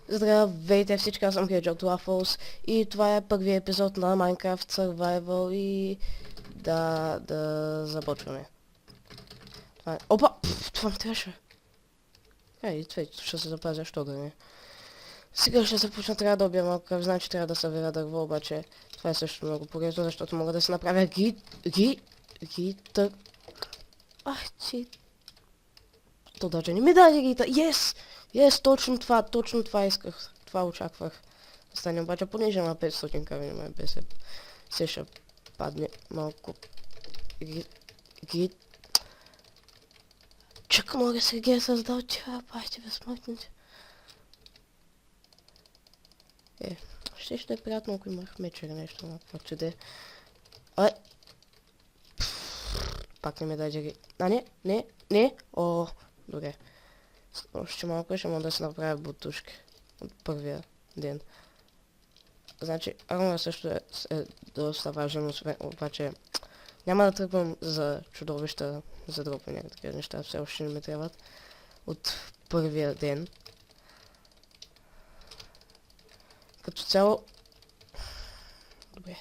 Здравейте всички, аз съм Hedgehog Waffles и това е първият епизод на Minecraft Survival и да започваме. Това е... Опа! Това ми трябваше. Това ще се запазя, защо да не. Сега ще започна, трябва да убия малко кръв, знам, че трябва да събера дърво, обаче това е също много полезно, защото мога да се направя гитър. Ах, ти... То даже не ми даде гитър. Yes, точно това исках. Това очаквах. Стане обаче, понеже има 500 камени, ме бесе. Се ще падне малко. Чакай, мога се ги е създал, тя, бахте безсмъртните. Ще е приятно, ако имах меч или нещо, но както да е. Ай! Пак не ме даде ги. А, не! О, добре. Още малко ще мога да се направя бутушки от първия ден. Значи, армора също е доста важен, обаче няма да тръгвам за чудовища, за дропване, такива неща все още не ми трябват от първия ден. Като цяло... Добре.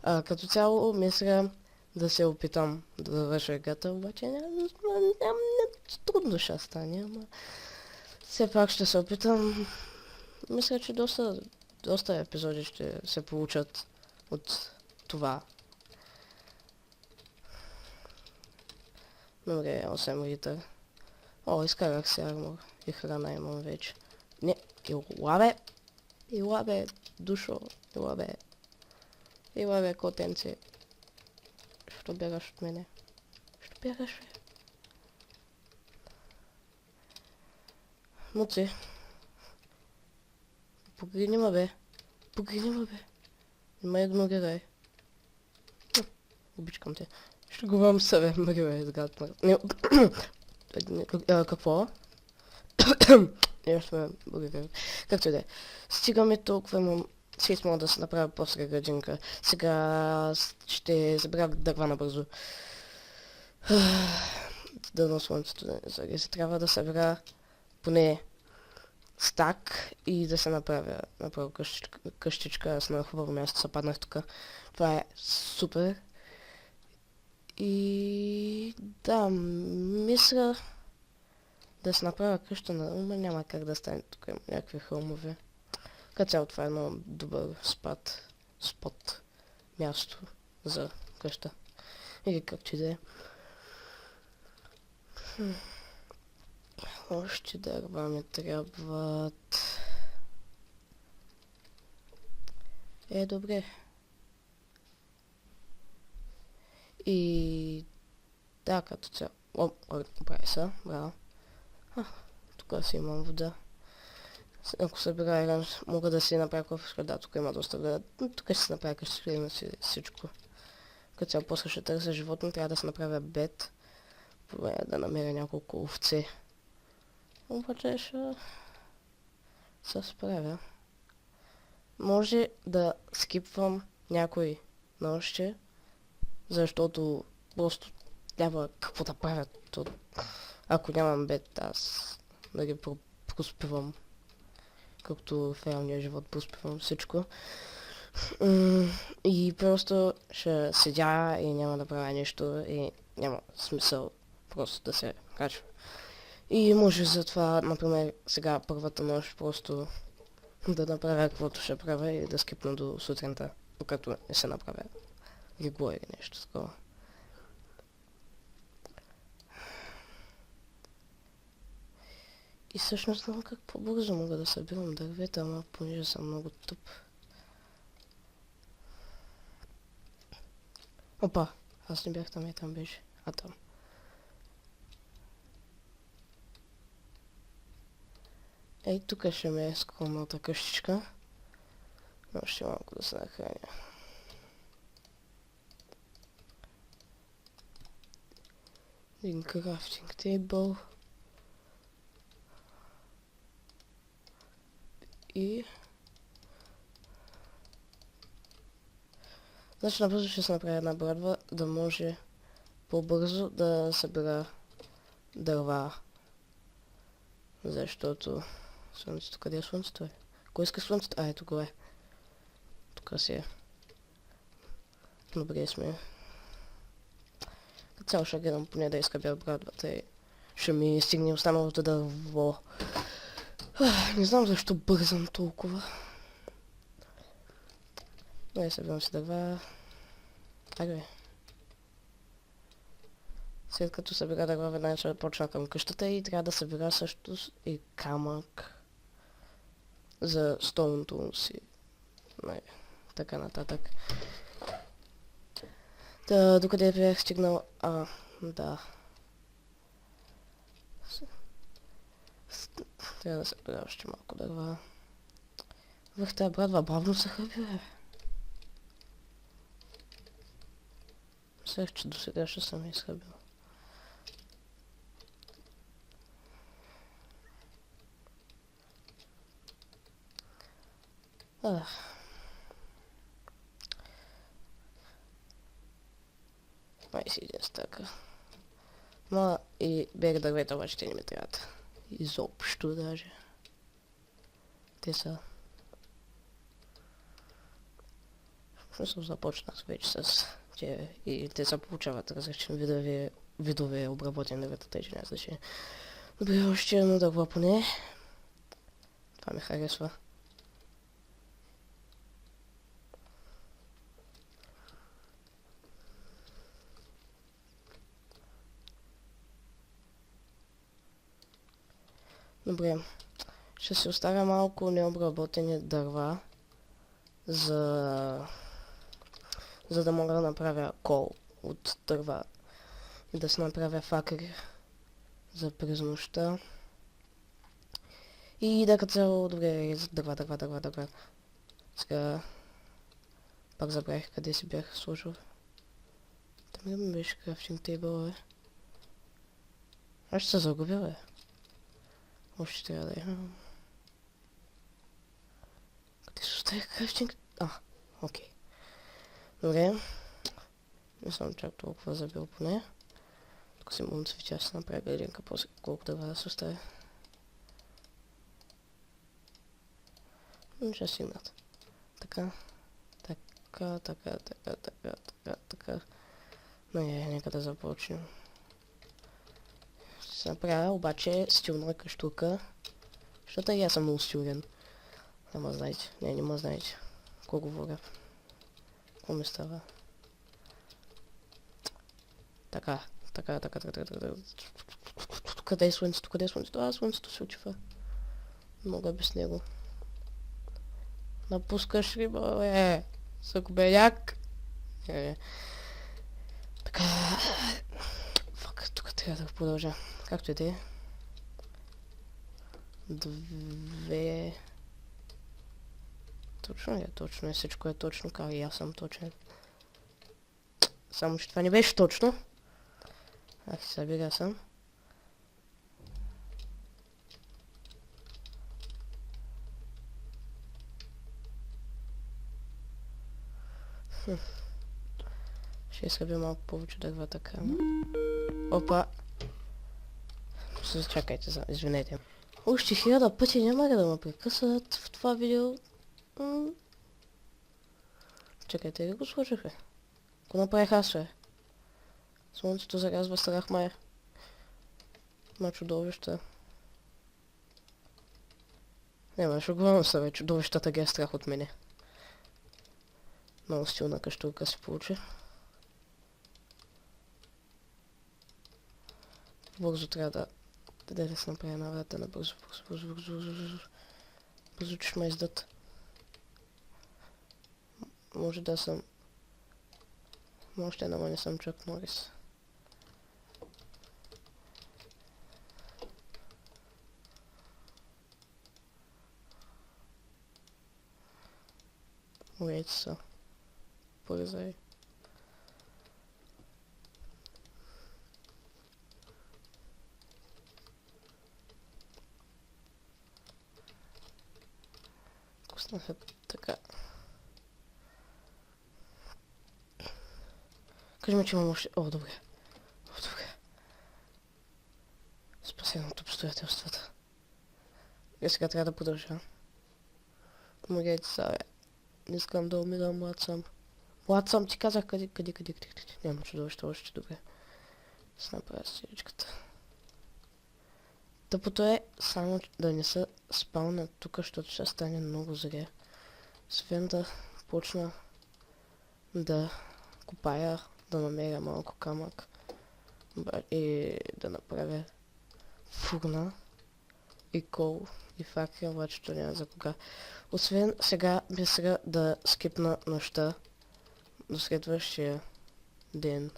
Като цяло мисля да се опитам да завърша играта, обаче няма трудно ще стане, ама все пак ще се опитам. Мисля, че доста епизоди ще се получат от това. Добре, 8 литър. О, изкарах си армор и храна имам вече. Не, ила бе, душо, ила бе, котенце. Що бягаш от мене? Що бягаш, бе? Муци. Погледни ма, бе. Има игнорирай. Обичкам те. Ще го вам съве, бе, изгадна. Какво? Ще ме благодаря. Както и да е. Стигаме толкова, имам... Сега мога да се направя после градинка. Сега ще забравя дърва набързо. Дано слънцето да не зарезе. Трябва да събера поне стак и да се направя къщичка. Аз на хубаво място се паднах тук. Това е супер. И да, мисля да се направя къща на ума, няма как да стане, тук има някакви хълмове. Като цяло това е едно добър спот, място за къща. Или както и да е. Още дърва ми трябват. Добре. И... да, като цяло... прави са, браво. Тук си имам вода. Ако събира иран, мога да си направя кофе, да, тук има доста вода. Тук ще си направя къща, има си всичко. Като цяло после ще търся животно, трябва да се направя бед. Да намеря няколко овце. Обаче ще се справя. Може да скипвам някои нощи, защото просто няма какво да правя. Ако нямам бед, аз да ги проспивам. Както в реалния живот проспивам всичко. И просто ще седя и няма да правя нищо и няма смисъл просто да се качва. И може затова, например, сега първата нощ просто да направя каквото ще правя и да скипна до сутринта, докато не се направя легло или нещо такова. И всъщност знам как по-бързо мога да събирам дървета, ама понеже съм много тъп. Опа, аз не бях там и там беше. Там. Тук ще ме е скромната къщичка. Но ще малко да се нахраня. Един крафтинг тейбъл. И... Значи набързо ще се направи една брадва, да може по-бързо да събира дърва. Защото... Слънцето, къде е слънцето? Кой иска слънцето? А, ето го е. Тук си е. Добре сме. Като цяло ще гледам поне да изкъбя брадвата и ще ми стигне останалото дърво. Не знам защо бързам толкова. Дай събирам си дърва. Айде. След като събира дърва, веднага ще почна към къщата и трябва да събира също и камък за столното си. Така нататък. Та, докъде бях стигнал? Да. Трябва да събира още малко дърва. Върх тази брадва бавно се хъби, бе. Мислех, че до сега ще съм изхъбил. Май си един стъка. Ма и бег дървета обаче те не ми трябват. Изобщо даже. Те са... В смисъл започнах вече с тя и те се получават различни видове обработени дървета, тъй че няма значение. Добре, още едно дърво поне. Това ми харесва. Добре. Ще си оставя малко необработени дърва, за да мога да направя кол от дърва и да си направя факели за през нощта. И да като цяло, добре, дърва. Сега пак забравих къде си бях сложил. Там ми беше крафтинг тейбъл, бе. Аз ще се загубя, бе. Още трябва да е. Къде се оставих крафтинг? Окей. Добре. Не съм чак толкова забил поне. Тук си мога да свеча, ще направя градинка, после колко дърва да се оставя. Ще стигнат. Така. Нека да започнем. Ще се направя обаче стилна къщурка. Защото и аз съм много стилен. Ама знаете. Не ма знаете. Какво говоря? Какво ми става? Така. Къде е слънцето? Слънцето се отива. Мога без него. Напускаш риба, бе. Съкобеляк. Така. Фак, тук трябва да продължа. Както и да е. 2... Точно ли е? Точно е. Всичко е точно, как и аз съм точен. Само, че това не беше точно. Ах, събира съм. Ще изхъбя малко повече дърва така. Опа! Чакайте, извинете. Още 1000 пъти няма да ме прекъсват в това видео. Чакайте, ли го сложиха? Го направих аз, бе. Слънцето зарязва страх мая. Ма чудовища. Няма, ще говорим се, бе. Чудовищата ги е страх от мене. Много стилна къщурка се получи. Бързо трябва да се направя една врата на бързо. Бързо, че ще ме издат. Може да съм... Още една, не съм Чак Норис. Wait, са. Бързай. Пуснаха така. Кажи, че имам още... О, добре. О, добре. Спасеното обстоятелствата. И сега трябва да продължа. Помогайте сега, не искам да умирам, млад съм. Млад съм, ти казах къде. Няма чудовище още, добре. Ще направя сиричката. Тъпото е само да не се спалня тук, защото ще стане много зле. Освен да почна да копая, да намеря малко камък и да направя фурна и кол и факел, обаче то няма за кога. Освен сега, без сега да скипна нощта до следващия ден.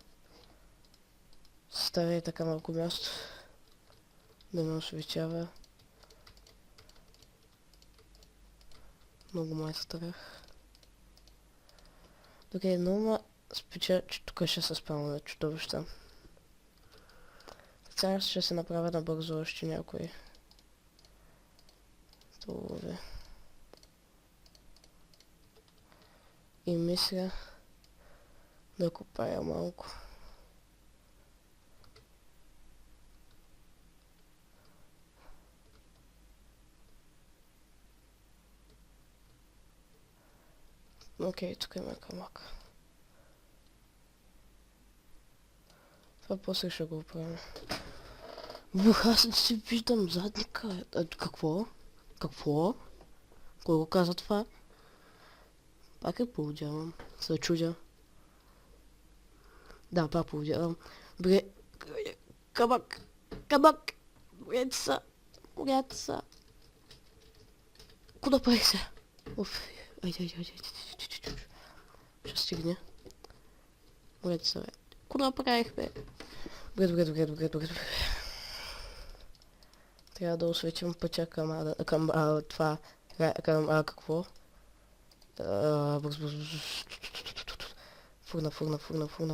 Ставя и така малко място да ме осветява. Много май страх. Добре, но ма спича, че тук ще се спалня чудовища. Сега ще се направя набързо още някои столове. И мисля да копая малко. Окей, тук има камък. Това после ще го оправим. Бух, аз не си виждам задника. Какво? Какво? Кой го каза това? Пак е поводявам. Се чудя. Да, пак поводявам. Бре... Камък! Камък! Горят са! Горят са! Куда правих се? Уф. Ай. Ще стигне. Горят са, бе. Куда правих, бе? Добре. Трябва да осветим пътя към това... какво?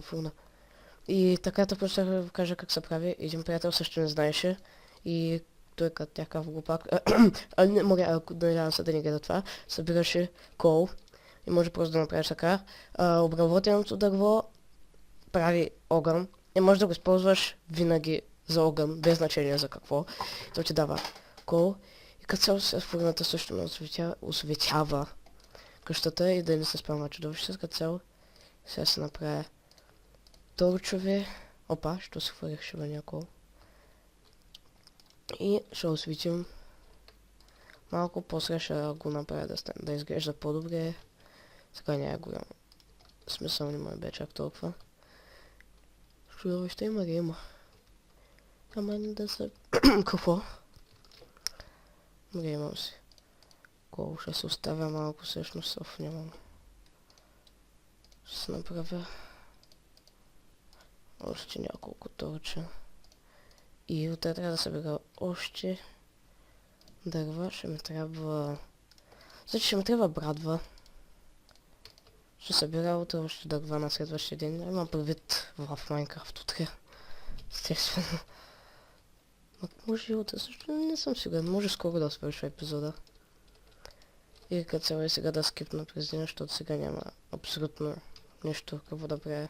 Фурна. И така да ще ви кажа как се прави. Един приятел също не знаеше. И той като някакъв глупак... не мога, ако надявам се да не гледа това. Събираше кол. И може просто да направиш така. Обработеното дърво прави огън. И може да го използваш винаги за огън, без значение за какво. То ти дава кол. И като цяло се фурната също ме осветява къщата и да не се спалва чудовище. Като цяло сега се направя торчове. Опа, що се хвърих шибания кол. И ще осветим малко, после ще го направя да изглежда по-добре. Сега няма голям смисъл, не ме бе чак толкова. Чудовище има. Ама не да се... Какво? Добре, имам си. Кол ще се оставя малко, всъщност съв нямам. Ще се направя още няколко торча. И оттре трябва да събера още дърва. Ще ми трябва... Значи ще ми трябва брадва. Ще събира утре още дърва на следващия ден. Имам предвид в Майнкрафт утре. Естествено. Може и утре също, не съм сигурен. Може скоро да свършва епизода. И като цяло и сега да скипна през деня, защото сега няма абсолютно нищо какво да правя.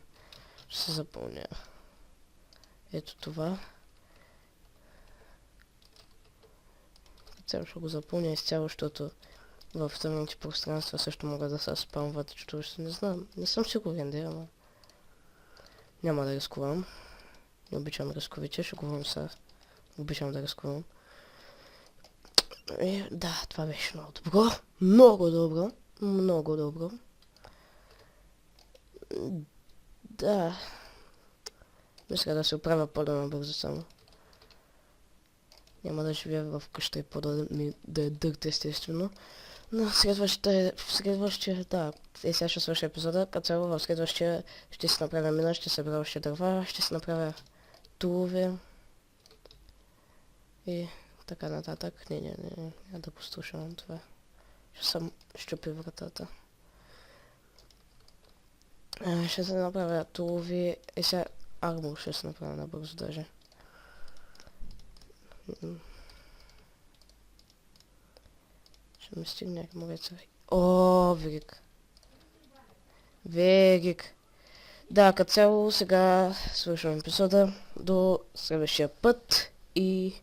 Ще се запълня. Ето това. Като цяло ще го запълня изцяло, защото в тъмните пространства също могат да се спамват чудовища. Не знам, не съм сигурен, да, ама няма да рискувам. Не обичам рисковите, шегувам се. Обичам да рискувам. И, да, това беше много добро. Много добро. Да. Мисля да се оправя по-набързо само. Няма да живея в къща и да е дърт, естествено. Но следващия, да, и сега ще свърша епизода, като цяло в следващия ще си направя мина, ще събера още дърва, ще си направя тулове и така нататък. Не, да послушам това. Ще съм щупи вратата. Ще се направя тулови и сега армор ще се направя набързо даже. Ще ми стигне мореца. О, Вегик. Да, като цяло сега свършвам епизода. До следващия път и